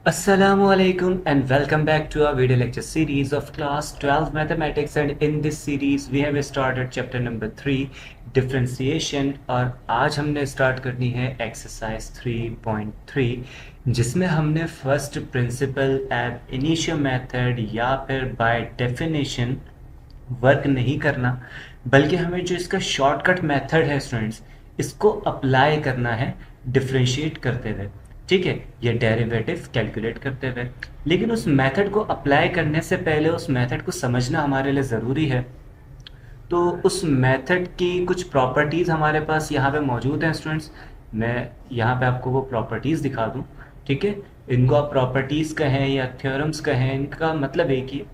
Assalamualaikum and welcome back to our video lecture series of class 12 mathematics, and in this series we have started chapter number 3 differentiation। और आज हमने start करनी है exercise 3.3 जिसमें हमने first principle एब initio method या फिर बाय डेफिनेशन वर्क नहीं करना, बल्कि हमें जो इसका शॉर्टकट मेथड है स्टूडेंट्स, इसको अप्लाई करना है डिफ्रेंशिएट करते हुए। ठीक है, ये डेरिवेटिव कैलकुलेट करते हुए। लेकिन उस मेथड को अप्लाई करने से पहले उस मेथड को समझना हमारे लिए ज़रूरी है। तो उस मेथड की कुछ प्रॉपर्टीज़ हमारे पास यहाँ पे मौजूद हैं स्टूडेंट्स। मैं यहाँ पे आपको वो प्रॉपर्टीज़ दिखा दूँ। ठीक है, इनको आप प्रॉपर्टीज़ कहें या थ्योरम्स कहें, इनका मतलब एक ही है।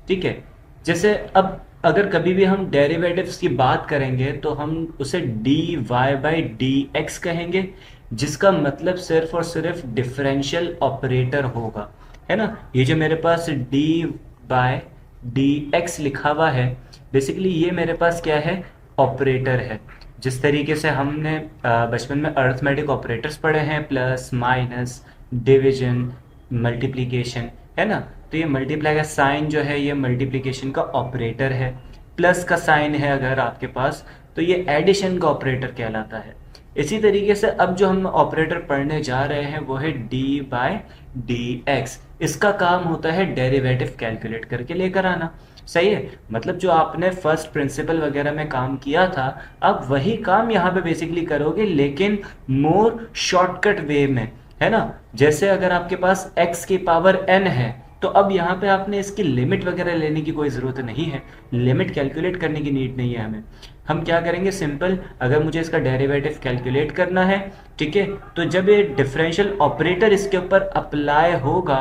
ठीक है, जैसे अब अगर कभी भी हम डेरिवेटिव्स की बात करेंगे तो हम उसे D Y by D X कहेंगे, जिसका मतलब सिर्फ और सिर्फ डिफरेंशियल ऑपरेटर होगा, है ना। ये जो मेरे पास डी बाय डी एक्स लिखा हुआ है, बेसिकली ये मेरे पास क्या है, ऑपरेटर है। जिस तरीके से हमने बचपन में अर्थमेटिक ऑपरेटर्स पढ़े हैं, प्लस माइनस डिवीजन मल्टीप्लिकेशन, है ना। तो ये मल्टीप्लाई का साइन जो है ये मल्टीप्लिकेशन का ऑपरेटर है, प्लस का साइन है अगर आपके पास तो ये एडिशन का ऑपरेटर कहलाता है। इसी तरीके से अब जो हम ऑपरेटर पढ़ने जा रहे हैं वो है डी बाय डी एक्स। इसका काम होता है डेरिवेटिव कैलकुलेट करके लेकर आना। सही है, मतलब जो आपने फर्स्ट प्रिंसिपल वगैरह में काम किया था, अब वही काम यहाँ पे बेसिकली करोगे, लेकिन मोर शॉर्टकट वे में, है ना। जैसे अगर आपके पास x की पावर n है तो अब यहाँ पे आपने इसकी लिमिट वगैरह लेने की कोई ज़रूरत नहीं है, लिमिट कैलकुलेट करने की नीड नहीं है हमें। हम क्या करेंगे, सिंपल, अगर मुझे इसका डेरिवेटिव कैलकुलेट करना है, ठीक है, तो जब ये डिफरेंशियल ऑपरेटर इसके ऊपर अप्लाई होगा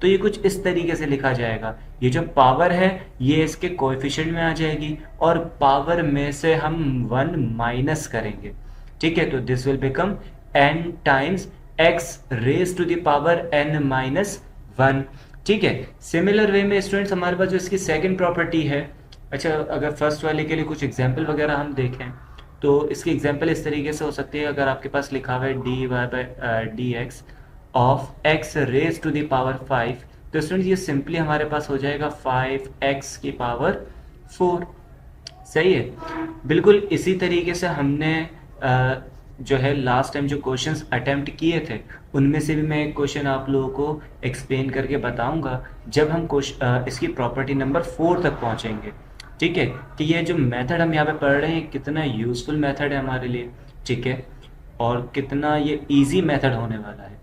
तो ये कुछ इस तरीके से लिखा जाएगा। ये जो पावर है ये इसके कोएफिशिएंट में आ जाएगी और पावर में से हम 1 माइनस करेंगे। ठीक है, तो this will become n times x raise to the power n minus 1। ठीक है, सिमिलर वे में स्टूडेंट्स हमारे पास जो इसकी सेकंड प्रॉपर्टी है, अच्छा अगर फर्स्ट वाले के लिए कुछ एग्जांपल वगैरह हम देखें तो इसकी एग्जांपल इस तरीके से हो सकती है। अगर आपके पास लिखा हुआ है D Y by D X of X raise to the power 5, तो स्टूडेंट्स ये सिंपली हमारे पास हो जाएगा 5x की पावर 4। सही है, बिल्कुल इसी तरीके से हमने जो है लास्ट टाइम जो क्वेश्चंस अटेम्प्ट किए थे उनमें से भी मैं एक क्वेश्चन आप लोगों को एक्सप्लेन करके बताऊंगा जब हम इसकी प्रॉपर्टी नंबर 4 तक पहुंचेंगे। ठीक है, कि ये जो मेथड हम यहाँ पे पढ़ रहे हैं कितना यूजफुल मेथड है हमारे लिए, ठीक है, और कितना ये इजी मेथड होने वाला है।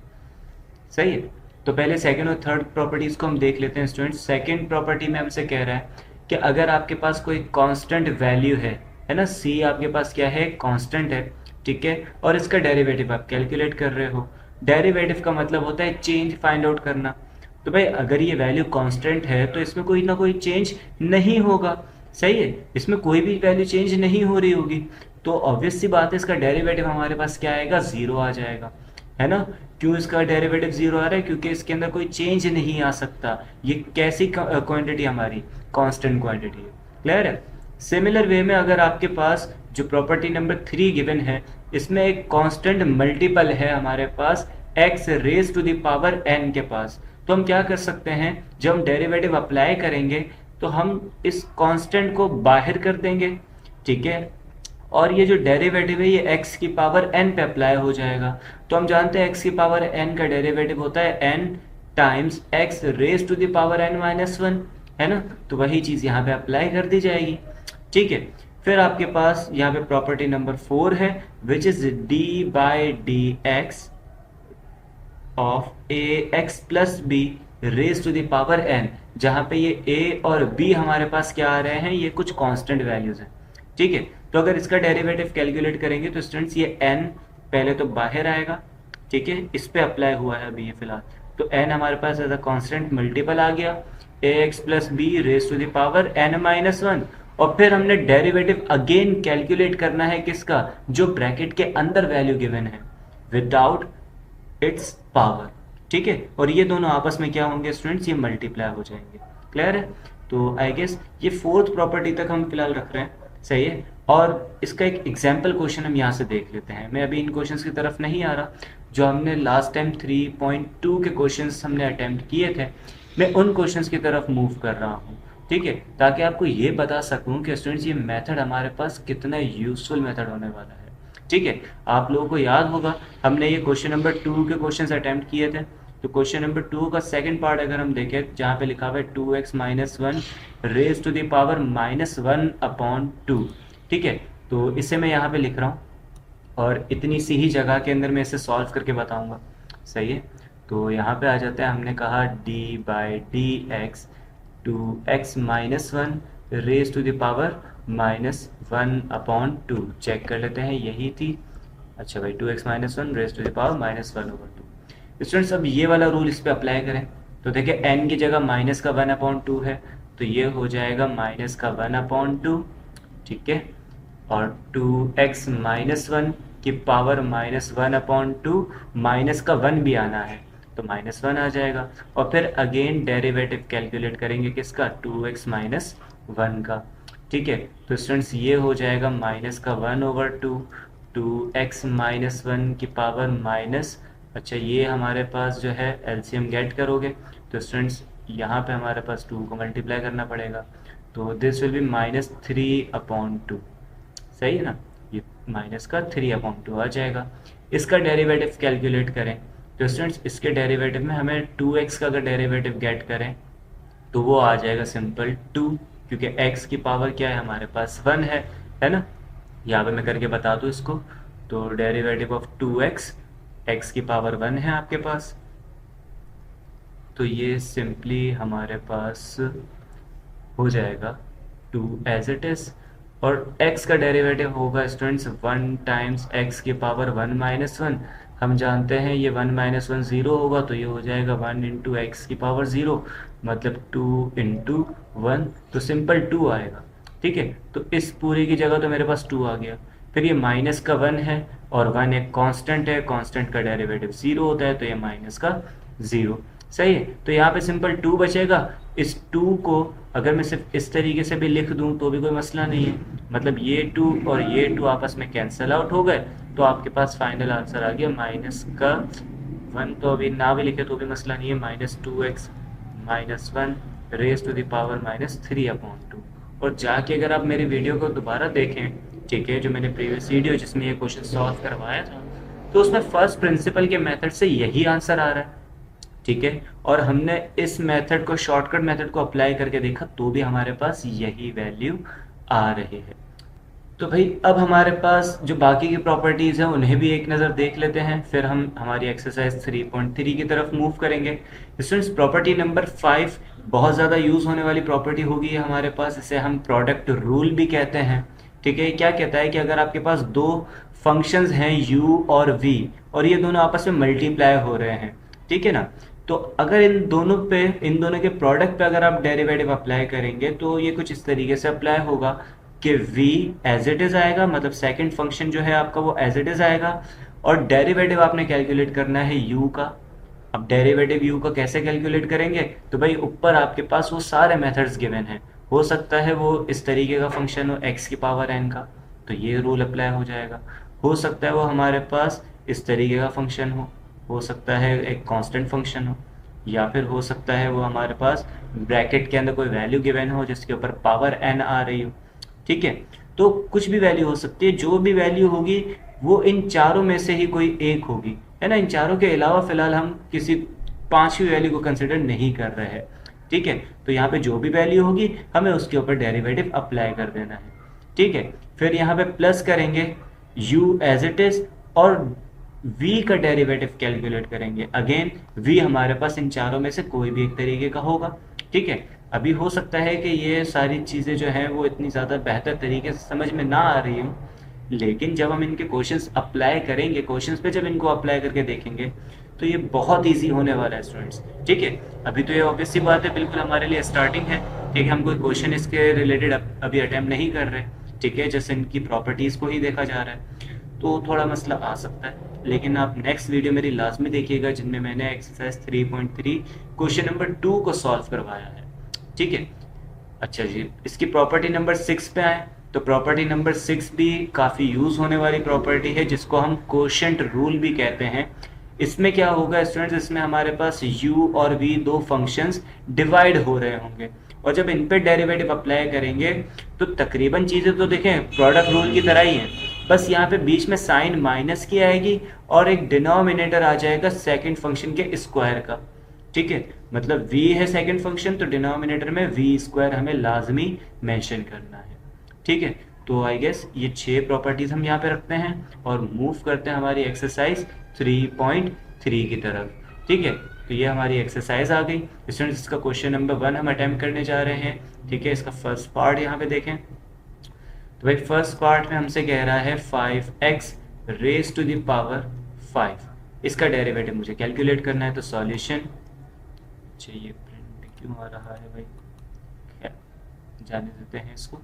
सही है, तो पहले सेकंड और थर्ड प्रॉपर्टीज को हम देख लेते हैं स्टूडेंट्स। सेकंड प्रॉपर्टी में हमसे कह रहा है कि अगर आपके पास कोई कांस्टेंट वैल्यू है ना, सी आपके पास क्या है, कांस्टेंट है, ठीक है, और इसका डेरिवेटिव आप कैलकुलेट कर रहे हो। डेरिवेटिव का मतलब होता है चेंज फाइंड आउट करना। तो भाई अगर ये वैल्यू कांस्टेंट है तो इसमें कोई ना कोई चेंज नहीं होगा। सही है, इसमें कोई भी वैल्यू चेंज नहीं हो रही होगी, तो ऑब्वियस सी बात है इसका डेरिवेटिव हमारे पास क्या आएगा, जीरो आ जाएगा, है ना। क्यों इसका डेरिवेटिव जीरो आ रहा है, क्योंकि इसके अंदर कोई चेंज नहीं आ सकता। ये कैसी क्वांटिटी हमारी, कांस्टेंट क्वांटिटी है। क्लियर है। सिमिलर वे में अगर आपके पास जो प्रॉपर्टी नंबर 3 गिवन है, इसमें एक कांस्टेंट मल्टीपल है हमारे पास x raise to the power n के पास, तो हम क्या कर सकते हैं, जब हम डेरिवेटिव अप्लाई करेंगे तो हम इस कांस्टेंट को बाहर कर देंगे। ठीक है, और ये जो डेरिवेटिव है ये x की पावर n पे अप्लाई हो जाएगा। तो हम जानते हैं x की पावर n का डेरिवेटिव होता है n times x raise to the power n minus 1, है ना। तो वही चीज़ यहाँ पे अप्लाई कर दी जाएगी। ठीक है, फिर आपके पास यहाँ पे प्रॉपर्टी नंबर 4 है which is D by D X of A x plus B raise to the power N, जहाँ पे ये a और b हमारे पास क्या आ रहे हैं, ये कुछ कांस्टेंट वैल्यूज हैं। ठीक है, तो अगर इसका डेरिवेटिव कैलकुलेट करेंगे तो स्टूडेंट्स ये n पहले तो बाहर आएगा, ठीक है, इस पे अप्लाई हुआ है अभी ये फिलहाल, तो n हमारे पास एज अ कांस्टेंट मल्टीपल आ गया, a x plus B raise to the power n minus 1। और फिर हमने डेरिवेटिव अगेन कैलकुलेट करना है किसका, जो ब्रैकेट के अंदर वैल्यू गिवन है, विदाउट इट्स पावर। ठीक है, और ये दोनों आपस में क्या होंगे स्टूडेंट्स, ये मल्टीप्लाई हो जाएंगे। क्लियर है, तो आई गेस ये फोर्थ प्रॉपर्टी तक हम फिलहाल रख रहे हैं। सही है, और इसका एक एग्जाम्पल क्वेश्चन हम यहाँ से देख लेते हैं। मैं अभी इन क्वेश्चंस की तरफ नहीं आ रहा, जो हमने लास्ट टाइम 3.2 के क्वेश्चंस हमने अटेम्प्ट किए थे, मैं उन क्वेश्चंस की तरफ मूव कर रहा हूँ। ठीक है, ताकि आपको ये बता सकूँ कि स्टूडेंट्स ये मेथड हमारे पास कितना यूजफुल मेथड होने वाला है। ठीक है, आप लोगों को याद होगा हमने ये क्वेश्चन नंबर 2 के क्वेश्चंस अटेम्प्ट किए थे। तो क्वेश्चन नंबर 2 का सेकंड पार्ट अगर हम देखें, जहाँ पे लिखा हुआ है 2x minus one raise to the power minus one upon two. ठीक है, तो इसे मैं यहाँ पे लिख रहा हूँ और इतनी सी ही जगह के अंदर मैं इसे सॉल्व करके बताऊंगा। सही है, तो यहाँ पे आ जाता है, हमने कहा d by D X two X minus one raise to the power minus one upon two. Check कर लेते हैं, यही थी। अच्छा भाई, 2x minus one raise to the power minus one over two. Students अब ये वाला रूल इस पर अप्लाई करें तो देखिए n की जगह माइनस का वन अपॉन टू है, तो ये हो जाएगा माइनस का वन अपॉन टू। ठीक है, और 2x माइनस वन की power minus one upon to, minus का वन भी आना है तो माइनस वन आ जाएगा। और फिर अगेन डेरिवेटिव कैलकुलेट करेंगे किसका, 2x माइनस वन का। ठीक है, तो स्टूडेंट्स ये हो जाएगा माइनस का one over two, 2x minus one की पावर माइनस, अच्छा ये हमारे पास जो है एलसीएम गेट करोगे तो स्टूडेंट्स यहाँ पे हमारे पास 2 को मल्टीप्लाई करना पड़ेगा, तो this will B minus three upon to. सही है ना, ये माइनस का थ्री अपॉन टू आ जाएगा। इसका डेरिवेटिव कैलकुलेट करें तो स्टूडेंट्स इसके डेरिवेटिव में हमें 2x का अगर डेरिवेटिव गेट करें तो वो आ जाएगा सिंपल 2, क्योंकि x की पावर क्या है हमारे पास 1 है ना। यहाँ पे मैं करके बता दूँ इसको, तो डेरिवेटिव ऑफ 2x, x की पावर 1 है आपके पास, तो ये सिंपली हमारे पास हो जाएगा 2 एज इट इज़। और x का डेरिवेटिव होगा स्टूडेंट्स 1 टाइम्स x की पावर 1 माइनस वन। हम जानते हैं ये 1 माइनस वन ज़ीरो होगा, तो ये हो जाएगा 1 इंटू एक्स की पावर ज़ीरो, मतलब 2 इंटू वन, तो सिंपल 2 आएगा। ठीक है, तो इस पूरी की जगह तो मेरे पास 2 आ गया। फिर ये माइनस का 1 है और 1 एक कांस्टेंट है, कांस्टेंट का डेरिवेटिव 0 होता है, तो ये माइनस का 0। सही है, तो यहाँ पे सिंपल 2 बचेगा। इस 2 को अगर मैं सिर्फ इस तरीके से भी लिख दूं तो भी कोई मसला नहीं है, मतलब ये 2 और ये 2 आपस में कैंसिल आउट हो गए, तो आपके पास फाइनल आंसर आ गया माइनस का 1। तो अभी ना भी लिखे तो भी मसला नहीं है, minus 2x minus one raise to the power minus three upon two. और जाके अगर आप मेरी वीडियो को दोबारा देखें, ठीक है, जो मैंने प्रीवियस वीडियो जिसमें ये क्वेश्चन सॉल्व करवाया था, तो उसमें फर्स्ट प्रिंसिपल के मेथड से यही आंसर आ रहा है। ठीक है, और हमने इस मेथड को, शॉर्टकट मेथड को अप्लाई करके देखा तो भी हमारे पास यही वैल्यू आ रही है। तो भाई अब हमारे पास जो बाकी की प्रॉपर्टीज़ हैं उन्हें भी एक नज़र देख लेते हैं, फिर हम हमारी एक्सरसाइज 3.3 की तरफ मूव करेंगे। स्टूडेंट्स प्रॉपर्टी नंबर 5 बहुत ज़्यादा यूज़ होने वाली प्रॉपर्टी होगी हमारे पास, इसे हम प्रोडक्ट रूल भी कहते हैं। ठीक है, क्या कहता है कि अगर आपके पास दो फंक्शंस हैं u और v और ये दोनों आपस में मल्टीप्लाई हो रहे हैं, ठीक है ना, तो अगर इन दोनों के प्रोडक्ट पे अगर आप डेरिवेटिव अप्लाई करेंगे तो ये कुछ इस तरीके से अप्लाई होगा कि v एज इट इज आएगा, मतलब सेकंड फंक्शन जो है आपका वो एज इट इज आएगा, और डेरिवेटिव आपने कैलकुलेट करना है u का। अब डेरिवेटिव u का कैसे कैलकुलेट करेंगे, तो भाई ऊपर आपके पास वो सारे मेथड्स गिवन हैं, हो सकता है वो इस तरीके का फंक्शन हो x की पावर n का, तो ये रूल अप्लाई हो जाएगा। हो सकता है वो हमारे पास इस तरीके का फंक्शन हो सकता है एक कांस्टेंट फंक्शन हो, या फिर हो सकता है वो हमारे पास ब्रैकेट के अंदर कोई वैल्यू गिवन हो जिसके ऊपर पावर n आ रही हो। ठीक है, तो कुछ भी वैल्यू हो सकती है, जो भी वैल्यू होगी वो इन चारों में से ही कोई एक होगी, है ना। इन चारों के अलावा फिलहाल हम किसी पांचवी वैल्यू को कंसिडर नहीं कर रहे हैं। ठीक है, तो यहाँ पे जो भी वैल्यू होगी हमें उसके ऊपर डेरिवेटिव अप्लाई कर देना है। ठीक है, फिर यहाँ पे प्लस करेंगे u एज इट इज और v का डेरिवेटिव कैलकुलेट करेंगे। अगेन v हमारे पास इन चारों में से कोई भी एक तरीके का होगा। ठीक है, अभी हो सकता है कि ये सारी चीज़ें जो हैं वो इतनी ज़्यादा बेहतर तरीके से समझ में ना आ रही हूँ, लेकिन जब हम इनके क्वेश्चंस अप्लाई करेंगे, क्वेश्चंस पे जब इनको अप्लाई करके देखेंगे तो ये बहुत ईजी होने वाला है स्टूडेंट्स। ठीक है, अभी तो ये ऑब्वियस सी बात है, बिल्कुल हमारे लिए स्टार्टिंग है। ठीक है, हम कोई क्वेश्चन इसके रिलेटेड अभी अटैम्प्ट नहीं कर रहे। ठीक है, जैसे इनकी प्रॉपर्टीज़ को ही देखा जा रहा है, तो थोड़ा मसला आ सकता है, लेकिन आप नेक्स्ट वीडियो मेरी लाजमी देखिएगा जिनमें मैंने एक्सरसाइज 3.3 क्वेश्चन नंबर 2 को सॉल्व करवाया है। ठीक है, अच्छा जी, इसकी प्रॉपर्टी नंबर 6 पे आए तो प्रॉपर्टी नंबर 6 भी काफ़ी यूज़ होने वाली प्रॉपर्टी है, जिसको हम कोशेंट रूल भी कहते हैं। इसमें क्या होगा स्टूडेंट्स, इसमें हमारे पास u और v दो फंक्शंस डिवाइड हो रहे होंगे, और जब इन पे डेरिवेटिव अप्लाई करेंगे तो तकरीबन चीज़ें तो देखें प्रोडक्ट रूल की तरह ही हैं, बस यहाँ पे बीच में साइन माइनस की आएगी और एक डिनोमिनेटर आ जाएगा सेकंड फंक्शन के स्क्वायर का। ठीक है, मतलब v है सेकंड फंक्शन, तो डिनोमिनेटर में v स्क्वायर हमें लाजमी मेंशन करना है। ठीक है, तो आई गेस ये 6 प्रॉपर्टीज हम यहाँ पे रखते हैं और मूव करते हैं हमारी एक्सरसाइज 3.3 की तरफ। ठीक है, तो ये हमारी एक्सरसाइज आ गई स्टूडेंट्स। इसका क्वेश्चन नंबर 1 हम अटेम्प्ट करने जा रहे हैं। ठीक है, इसका फर्स्ट पार्ट यहाँ पे देखें, तो भाई फर्स्ट पार्ट में हमसे कह रहा है 5x raise to the power 5, इसका डेरिवेटिव मुझे कैलकुलेट करना है। तो सॉल्यूशन, अच्छा ये प्रिंट क्यों आ रहा है भाई, खैर जाने देते हैं इसको,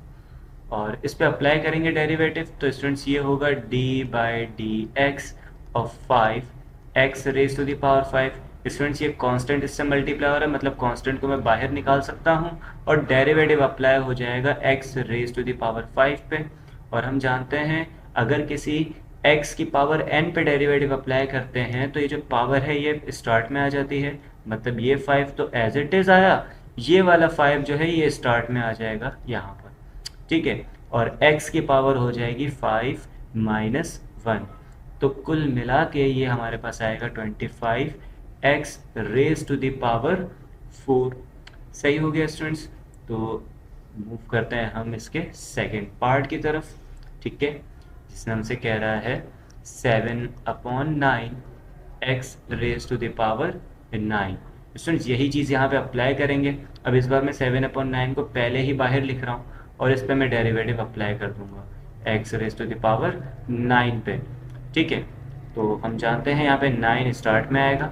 और इस पे अप्लाई करेंगे डेरिवेटिव। तो स्टूडेंट्स ये होगा d by D X of 5x raise to the power 5। Students ये कांस्टेंट इससे मल्टीप्लाई हो रहा है, मतलब कांस्टेंट को मैं बाहर निकाल सकता हूँ और डेरिवेटिव अप्लाई हो जाएगा x raise to the power 5 पे। और हम जानते हैं अगर किसी x की पावर n पे डेरिवेटिव अप्लाई करते हैं तो ये जो पावर है ये स्टार्ट में आ जाती है, मतलब ये 5 तो एज इट इज आया, ये वाला 5 जो है ये स्टार्ट में आ जाएगा यहाँ पर। ठीक है, और x की पावर हो जाएगी 5 माइनस 1, तो कुल मिला के ये हमारे पास आएगा 25x raise to the power 4। सही हो गया स्टूडेंट्स। तो मूव करते हैं हम इसके सेकंड पार्ट की तरफ। ठीक है, जिसमें हमसे कह रहा है 7/9 x raise to the power 9। Students यही चीज़ यहाँ पे अप्लाई करेंगे। अब इस बार मैं 7/9 को पहले ही बाहर लिख रहा हूँ और इस पर मैं डेरिवेटिव अप्लाई कर दूंगा x raise to the power 9 पे। ठीक है, तो हम जानते हैं यहाँ पे 9 स्टार्ट में आएगा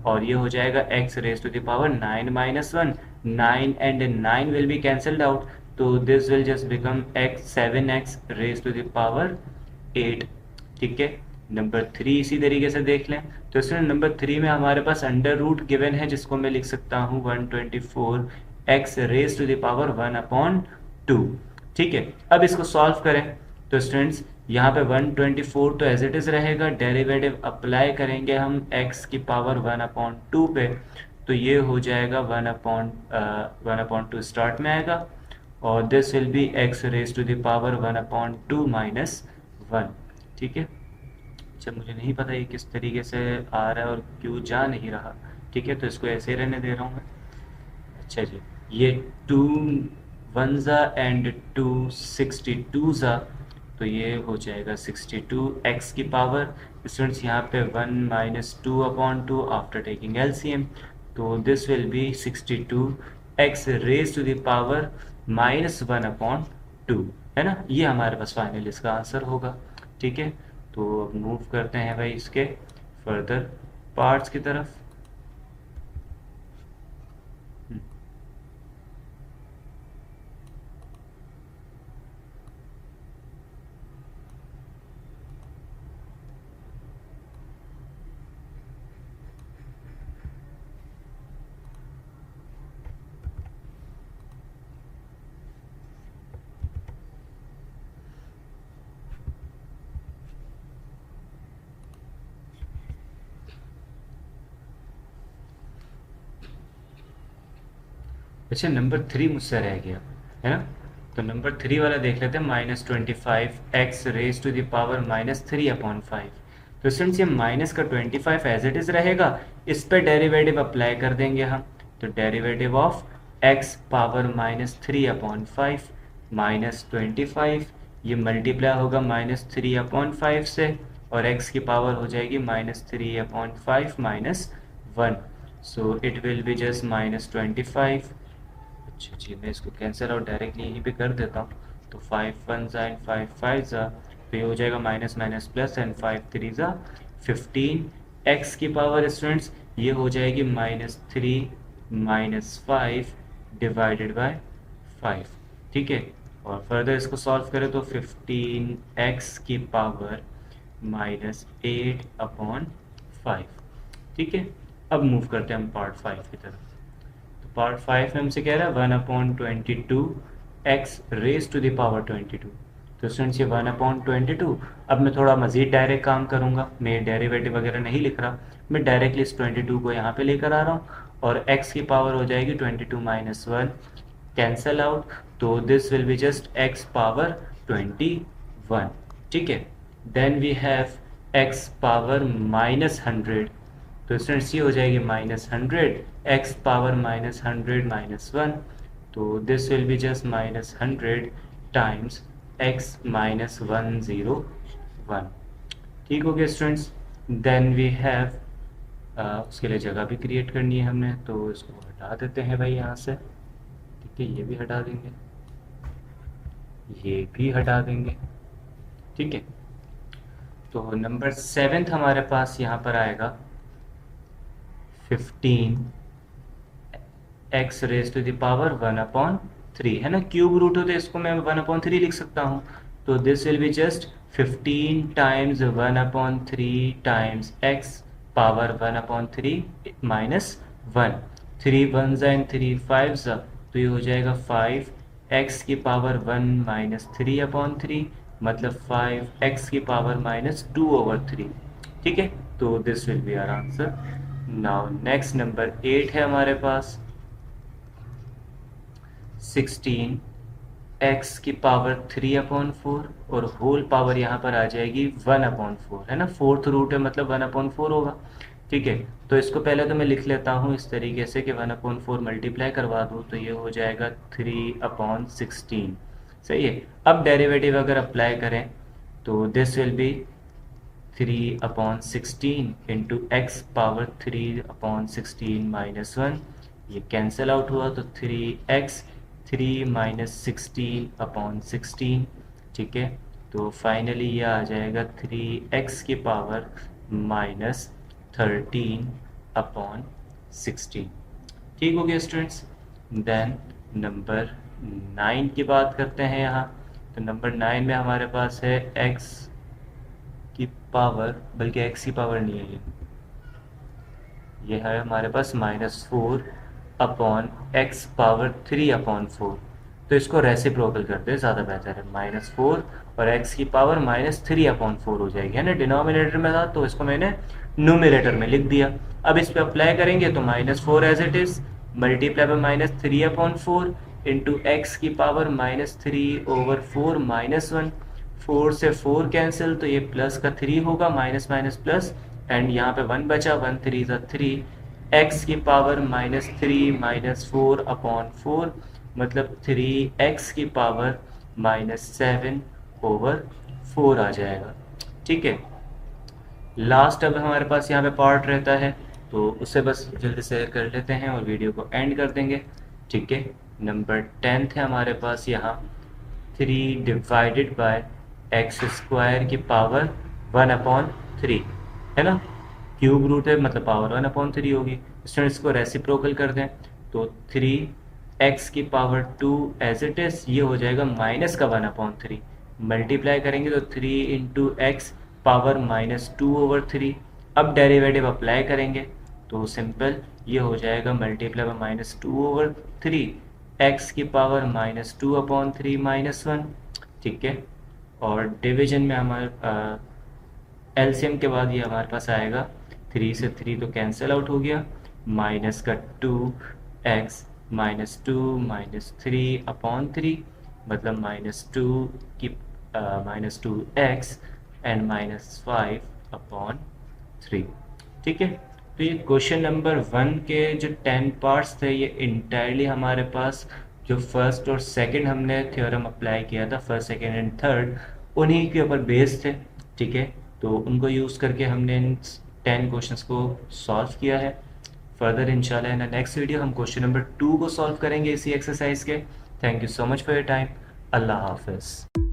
और ये हो जाएगा x raise to the power 9 minus 1, 9 and 9 will be cancelled out, तो this will just become x 7x raise to the power 8। ठीक है, नंबर 3 इसी तरीके से देख लें। तो स्टूडेंट नंबर 3 में हमारे पास अंडर रूट गिवन है जिसको मैं लिख सकता हूँ 124x raise to the power 1/2। ठीक है, अब इसको सॉल्व करें तो स्टूडेंट्स यहाँ पे 124 तो एज इट इज़ रहेगा, डेरिवेटिव अप्लाई करेंगे हम x की पावर 1/2 पे, तो ये हो जाएगा 1/2 स्टार्ट में आएगा और this will be x raise to the power 1/2 minus 1। ठीक है, अच्छा मुझे नहीं पता ये किस तरीके से आ रहा है और क्यों जा नहीं रहा। ठीक है, तो इसको ऐसे ही रहने दे रहा हूँ मैं। अच्छा जी, ये 2 1 ज़ा एंड 2 62 ज़ा, तो ये हो जाएगा 62x की पावर। स्टूडेंट्स यहाँ पे 1 माइनस 2/2 आफ्टर टेकिंग एलसीएम, तो this will be 62x raise to the power minus 1/2, है ना। ये हमारे पास फाइनल इसका आंसर होगा। ठीक है, तो अब मूव करते हैं भाई इसके फर्दर पार्ट्स की तरफ। अच्छा नंबर 3 मुझसे रह गया है ना, तो नंबर 3 वाला देख लेते हैं, -25x raise to the power -3/5। तो स्टूडेंट्स ये माइनस का 25 एज इट इज रहेगा, इस पे डेरिवेटिव अप्लाई कर देंगे हम, तो डेरिवेटिव ऑफ x पावर -3/5 -25, ये मल्टीप्लाई होगा -3/5 से और x की पावर हो जाएगी -3/5 -1, so it will be just -25। अच्छा जी, मैं इसको कैंसिल आउट डायरेक्टली यहीं पे कर देता हूँ, तो 5 1 ज़ा एंड 5 5 ज़ा, तो ये हो जाएगा माइनस माइनस प्लस एंड 5 3 ज़ा 15। x की पावर स्टूडेंट्स ये हो जाएगी -3 -5 डिवाइडेड बाय 5। ठीक है, और फर्दर इसको सॉल्व करें तो 15x की पावर -8/5। ठीक है, अब मूव करते हैं हम पार्ट 5 की तरफ। तो पार्ट 5 में हमसे कह रहा है 1/22 x raise to the power 22। तो स्टूडेंट्स ये 1/22। अब मैं थोड़ा मज़ीद डायरेक्ट काम करूँगा, मैं डेरिवेटिव वगैरह नहीं लिख रहा, मैं डायरेक्टली इस 22 को यहाँ पे लेकर आ रहा हूँ और x की पावर हो जाएगी 22 माइनस 1, कैंसल आउट, तो this will be just x power 21। ठीक है, then we have x power minus 100, तो स्टूडेंट्स ये हो जाएगी -100, x पावर -100 माइनस 1, तो this will be just -100 times x minus 101। ठीक हो गया स्टूडेंट्स। देन वी हैव उसके लिए जगह भी क्रिएट करनी है हमने, तो इसको हटा देते हैं भाई यहाँ से। ठीक है, ये भी हटा देंगे, ये भी हटा देंगे। ठीक है, तो नंबर 7 हमारे पास यहाँ पर आएगा 15 X raise to the power 1/3, है ना, क्यूब रूट हो तो इसको मैं 1/3 लिख सकता हूँ, तो this will be just 15 times 1/3 times x power 1/3 minus 1, 3 1 and 3 5, तो ये हो जाएगा 5 एक्स की पावर 1 माइनस 3/3, मतलब 5 एक्स की पावर माइनस 2/3। ठीक है, तो this will be our answer. Now next number 8 है हमारे पास 16 एक्स की पावर 3/4 और होल पावर यहाँ पर आ जाएगी 1/4, है ना, फोर्थ रूट है मतलब 1/4 होगा। ठीक है, तो इसको पहले तो मैं लिख लेता हूँ इस तरीके से कि 1/4 मल्टीप्लाई करवा दूँ तो ये हो जाएगा 3/16। सही है, अब डेरिवेटिव अगर अप्लाई करें तो this will B 3/16 into x power 3/16 minus 1, ये कैंसिल आउट हुआ तो 3x 3 माइनस 16/16। ठीक है, तो फाइनली ये आ जाएगा 3x की पावर माइनस 13/16। ठीक हो गया स्टूडेंट्स। देन नंबर 9 की बात करते हैं यहाँ, तो नंबर 9 में हमारे पास है x की पावर, बल्कि x की पावर नहीं है, ये है हमारे पास -4/x पावर 3/4, तो इसको रेसिप्रोकल करते हैं, ज़्यादा बेहतर है, -4 और x की पावर -3/4 हो जाएगी, है ना, डिनोमिनेटर में था तो इसको मैंने न्यूमरेटर में लिख दिया। अब इस पर अप्लाई करेंगे तो -4 as it is multiply by -3/4 into X की पावर -3/4 माइनस 1, 4 से 4 कैंसिल तो ये प्लस का 3 होगा, माइनस माइनस प्लस, एंड यहाँ पे 1 बचा, 1 3 ज़ा 3, एक्स की पावर -3 -4/4, मतलब 3x की पावर -7/4 आ जाएगा। ठीक है, लास्ट अब हमारे पास यहाँ पे पार्ट रहता है तो उसे बस जल्दी से कर लेते हैं और वीडियो को एंड कर देंगे। ठीक है, नंबर 10 है हमारे पास यहाँ 3 डिवाइडेड बाय एक्स स्क्वायर की पावर 1/3, है ना, क्यूब रूट है मतलब पावर 1/3 होगी। स्टूडेंट्स को रेसिप्रोकल कर दें तो 3x की पावर 2 एज इट इज, ये हो जाएगा माइनस का 1/3, मल्टीप्लाई करेंगे तो 3 इंटू एक्स पावर -2/3। अब डेरिवेटिव अप्लाई करेंगे तो सिंपल ये हो जाएगा मल्टीप्लाई बाय -2/3 एक्स की पावर -2/3 माइनस 1। ठीक है, और डिवीजन में हमारे एलसीएम के बाद ये हमारे पास आएगा 3 से 3 तो कैंसिल आउट हो गया, माइनस का 2x -2 -3/3, मतलब -2 की -2x एंड -5/3। ठीक है, तो ये क्वेश्चन नंबर 1 के जो 10 पार्ट्स थे ये इंटायरली हमारे पास जो फर्स्ट और सेकंड हमने थ्योरम अप्लाई किया था, फर्स्ट सेकंड एंड थर्ड, उन्हीं के ऊपर बेस्ड थे। ठीक है, तो उनको यूज़ करके हमने इन 10 क्वेश्चंस को सॉल्व किया है। फर्दर इंशाल्लाह इन द नेक्स्ट वीडियो हम क्वेश्चन नंबर 2 को सॉल्व करेंगे इसी एक्सरसाइज के। Thank you so much for your time. अल्लाह हाफिज़।